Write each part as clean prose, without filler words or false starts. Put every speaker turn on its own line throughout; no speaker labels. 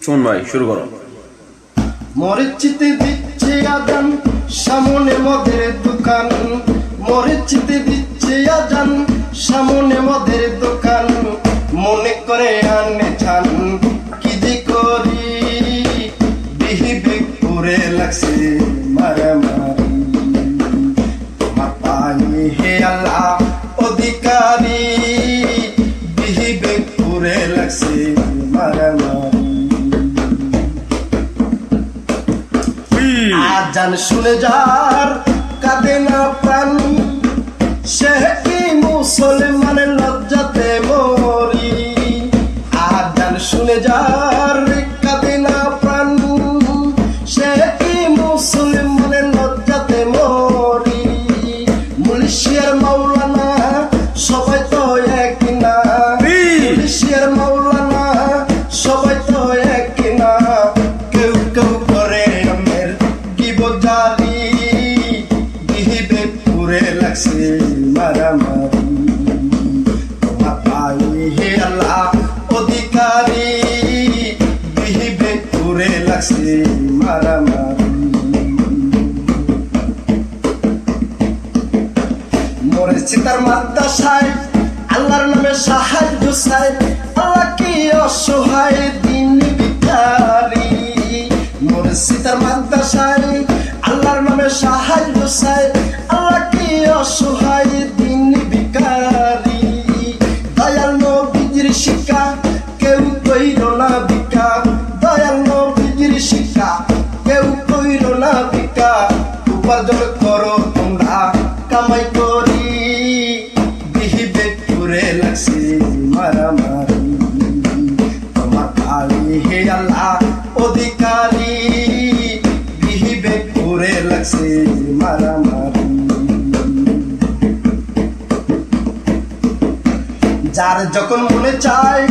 শোন ভাই, শুরু করো।
মরিচিতে দিচ্ছে আজান, সামনে মদের দোকান। মরিচিতে দিচ্ছে আজান, সামনে মদের দোকান। মনে করে আনে ছান, কি যে করি বিহিবে করে লাগছে মারামারি। তোমার পায়ে হে আল্লাহ অধিকারী, বিহিবে করে লাগছে মারামারি। আজান শুনে যার কাঁদে না প্রাণ, সে কি মুসলমানের লজ্জাতে মরি। আজান শুনে যার কাঁদে না প্রাণ, সে কি মুসলমানের লজ্জাতে মরি। মুলিশিয়ার মাওলানা সবাই তো এক না, মুলিশিয়ার মাওলানা সবাই তো এক না। কেউ কেউ করে আমের কি বোঝালি, বিহিবে পুরে লাগছে মারামারি। তোমার পায়ে হে আল্লাহ অধিকারী, বিহিবে পুরে লাগছে মারামারি। মরেছি তার মাদ্রাসায় আল্লাহর নামে সাহায্য চাই। আল্লাহ কি অসহায় দিন ভিখারি। মরেছি তার মাদ্রাসায় আল্লাহর নামে সাহায্য চাই। আল্লাহ কি অসহায় দিন ভিখারি। দয়াল নবীজির শিক্ষা কেউ কইর না ভিক্ষা। দয়াল নবীজির শিক্ষা কেউ কইর না ভিক্ষা। উপার্জন করো তোমরা কামাই করি, বিহিবে করে লাগছে মারামারি। তোমার পায়ে হে আল্লাহ অধিকারী, বিহিবে করে লাগছে মারামারি। যার যখন মনে চায়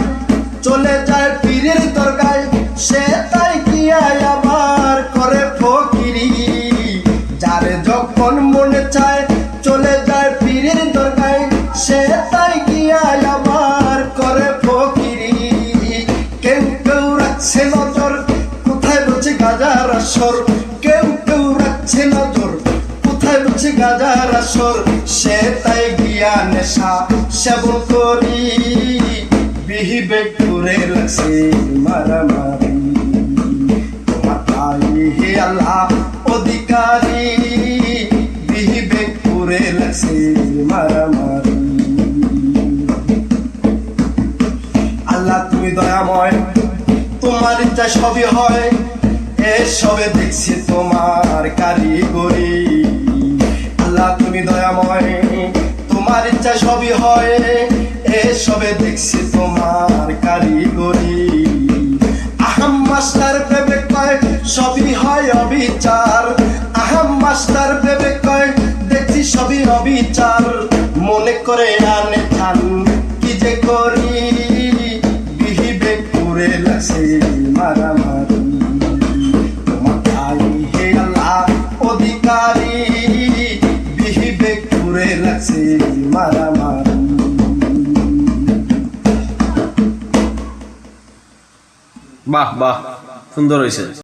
চলে যায় পীরের দরগায়, সে তাই গিয়া আবার করে ফকিরি। যার যখন মনে চায় চলে যায় পীরের দরগায়, সে তাই গিয়া আবার করে ফকিরি। কেউ কেউ রাখছে নজর কোথায় বলছে গাজার আসর। কেউ কেউ রাখছে নজর কোথায় বলছে গাজার আসর। সে তাই গিয়া নেশা সেবন করি, বিহিবে করে লাগছে মারামারি। তোমার পায়ে হে আল্লাহ অধিকারী, বিহিবে করে লাগছে মারামারি। আল্লাহ তুমি দয়াময়, তোমার ইচ্ছা সবই হয়। এসবে দেখছি তোমার কারিগরি। আল্লাহ তুমি দয়াময়, তোমার ইচ্ছা সবই হয়। এসবে দেখছি তোমার কারিগরি। আহাম মাস্টার ভেবে কয় সবই হয় অবিচার। আহাম মাস্টার ভেবে কয় দেখছি সবই অবিচার। মনে করে আনে থান, কি যে করি বিহিবে করে লাগছে মারামারি। তোমার পায়ে হে আল্লাহ অধিকারী, বিহিবে করে লাগছে মারামারি।
বাহ বাহ, সুন্দর হয়েছে।